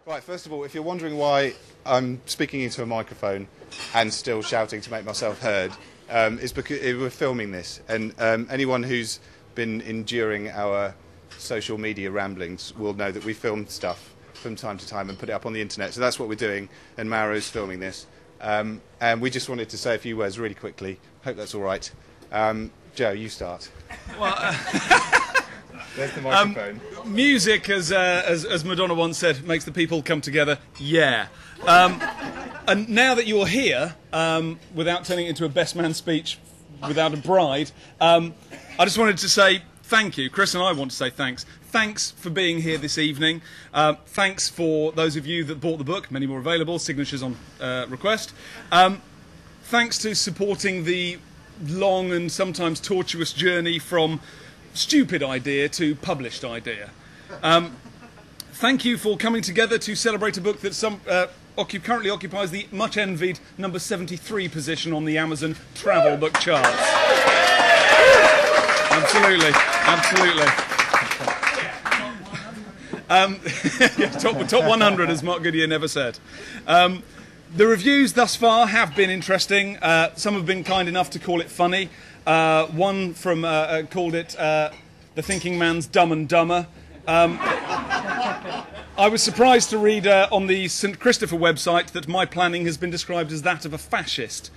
Right, first of all, if you're wondering why I'm speaking into a microphone and still shouting to make myself heard, it's because we're filming this, and anyone who's been enduring our social media ramblings will know that we film stuff from time to time and put it up on the internet. So that's what we're doing, and Mauro's filming this. And we just wanted to say a few words really quickly. Hope that's all right. Joe, you start. Well, There's the microphone. music, as Madonna once said, makes the people come together. Yeah. And now that you're here, without turning it into a best man speech without a bride, I just wanted to say thank you. Chris and I want to say thanks. Thanks for being here this evening. Thanks for those of you that bought the book. Many more available. Signatures on request. Thanks to supporting the long and sometimes tortuous journey from stupid idea to published idea. Thank you for coming together to celebrate a book that currently occupies the much envied number 73 position on the Amazon travel book charts. Absolutely, absolutely. Top 100, as Mark Goodyear never said. The reviews thus far have been interesting. Some have been kind enough to call it funny. One from called it The Thinking Man's Dumb and Dumber. I was surprised to read on the St Christopher website that my planning has been described as that of a fascist.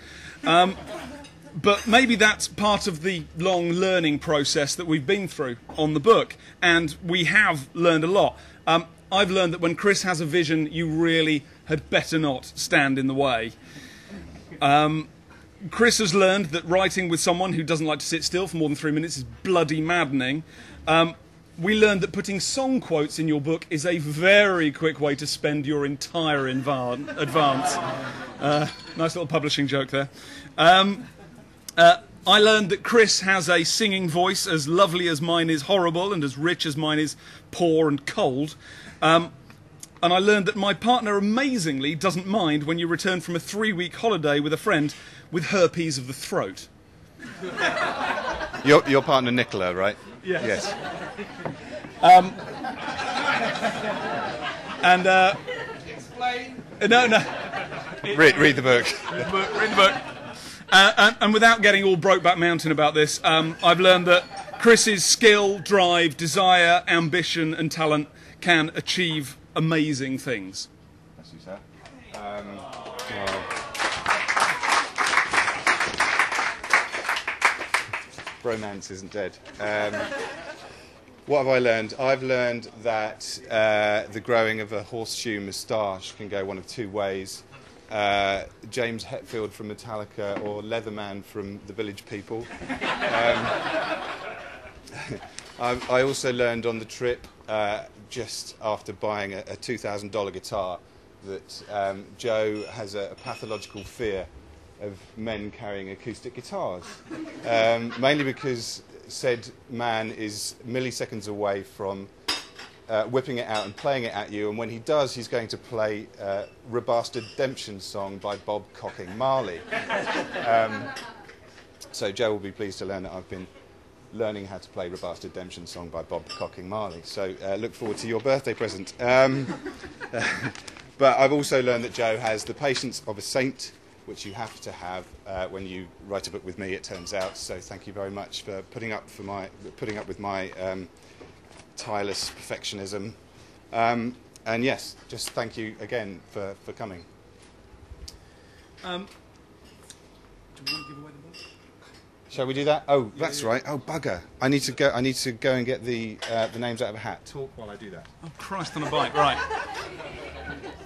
But maybe that's part of the long learning process that we've been through on the book, and we have learned a lot. I've learned that when Chris has a vision, you really had better not stand in the way. Chris has learned that writing with someone who doesn't like to sit still for more than 3 minutes is bloody maddening. We learned that putting song quotes in your book is a very quick way to spend your entire advance. Nice little publishing joke there. I learned that Chris has a singing voice as lovely as mine is horrible and as rich as mine is poor and cold. And I learned that my partner amazingly doesn't mind when you return from a 3-week holiday with a friend with herpes of the throat. Your partner Nicola, right? Yes. Yes. Explain. No. Read the book. Read the book. And without getting all Brokeback Mountain about this, I've learned that Chris's skill, drive, desire, ambition and talent can achieve amazing things. That's you, sir. Bromance isn't dead. What have I learned? I've learned that the growing of a horseshoe moustache can go one of two ways. James Hetfield from Metallica or Leatherman from The Village People. I also learned on the trip, just after buying a $2,000 guitar, that Joe has a pathological fear of men carrying acoustic guitars, mainly because said man is milliseconds away from whipping it out and playing it at you, and when he does, he's going to play Rebastard Redemption Song by Bob Cocking Marley. So Joe will be pleased to learn that I've been learning how to play Rebastard Redemption Song by Bob Cocking Marley. So look forward to your birthday present. But I've also learned that Joe has the patience of a saint, which you have to have when you write a book with me, it turns out. So thank you very much for putting up with my tireless perfectionism. And yes, just thank you again for coming. Do you want to give away the book? Shall we do that? Oh, that's right. Oh, bugger! I need to go and get the names out of a hat. Talk while I do that. Oh, Christ on a bike, right.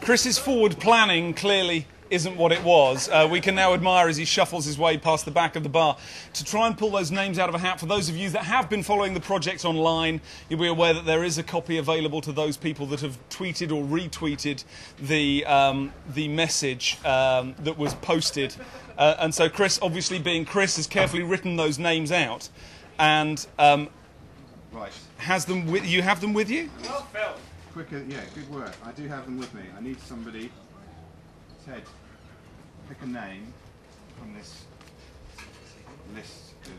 Chris's forward planning clearly isn't what it was. We can now admire as he shuffles his way past the back of the bar to try and pull those names out of a hat. For those of you that have been following the project online, you'll be aware that there is a copy available to those people that have tweeted or retweeted the message that was posted. And so Chris, obviously being Chris, has carefully written those names out and Right. has them with you. Have them with you? Oh, Phil. Quicker, yeah, good work. I do have them with me. I need somebody. Ted, pick a name from this list of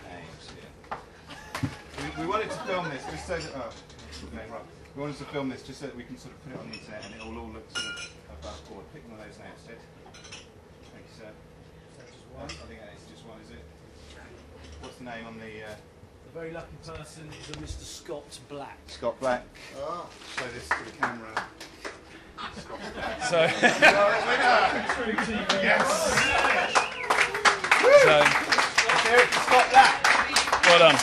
names here. We wanted to film this just so that. Oh, okay, right. We wanted to film this just so that we can sort of put it on the internet and it will all look sort of above board. Pick one of those now, Sid. Thank you, sir. That's just one. I think that is just one, is it? What's the name on the... The very lucky person is a Mr. Scott Black. Scott Black. Oh. Show this to the camera. Scott Black. So, Yes! so Let's hear it for Scott Black. well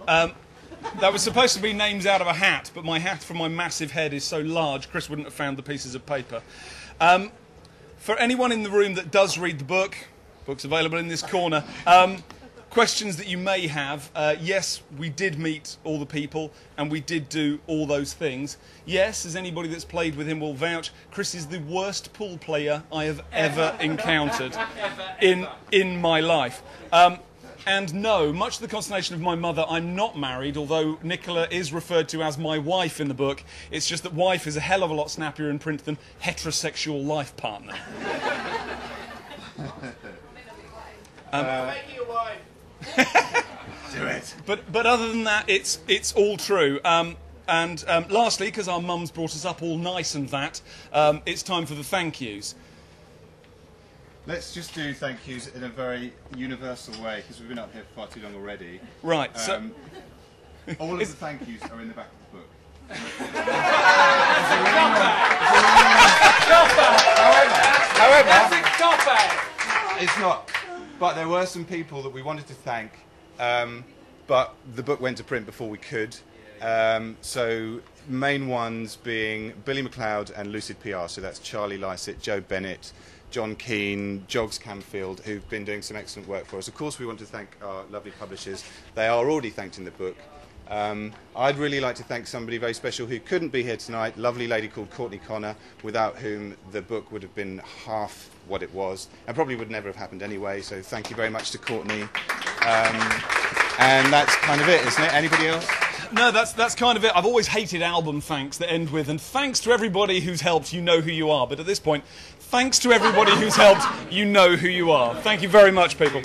done. That was supposed to be names out of a hat, but my hat from my massive head is so large, Chris wouldn't have found the pieces of paper. For anyone in the room that does read the book, book's available in this corner, questions that you may have, yes, we did meet all the people, and we did do all those things. Yes, as anybody that's played with him will vouch, Chris is the worst pool player I have ever encountered in my life. And no, much to the consternation of my mother, I'm not married, although Nicola is referred to as my wife in the book. It's just that wife is a hell of a lot snappier in print than heterosexual life partner. Make you a wife. Do it. But other than that, it's all true. And lastly, because our mums brought us up all nice and that, it's time for the thank yous. Let's just do thank yous in a very universal way, because we've been up here for far too long already. Right, so... all of the thank yous are in the back of the book. However, it's not. But there were some people that we wanted to thank, but the book went to print before we could. So main ones being Billy McLeod and Lucid PR, so that's Charlie Lycett, Joe Bennett, John Keane, Jogs Camfield, who've been doing some excellent work for us. Of course, we want to thank our lovely publishers. They are already thanked in the book. I'd really like to thank somebody very special who couldn't be here tonight, lovely lady called Courtney Connor, without whom the book would have been half what it was, and probably would never have happened anyway, so thank you very much to Courtney. And that's kind of it, isn't it? Anybody else? No, that's kind of it. I've always hated album thanks that end with, and thanks to everybody who's helped, you know who you are. But at this point, thanks to everybody who's helped, you know who you are. Thank you very much, people.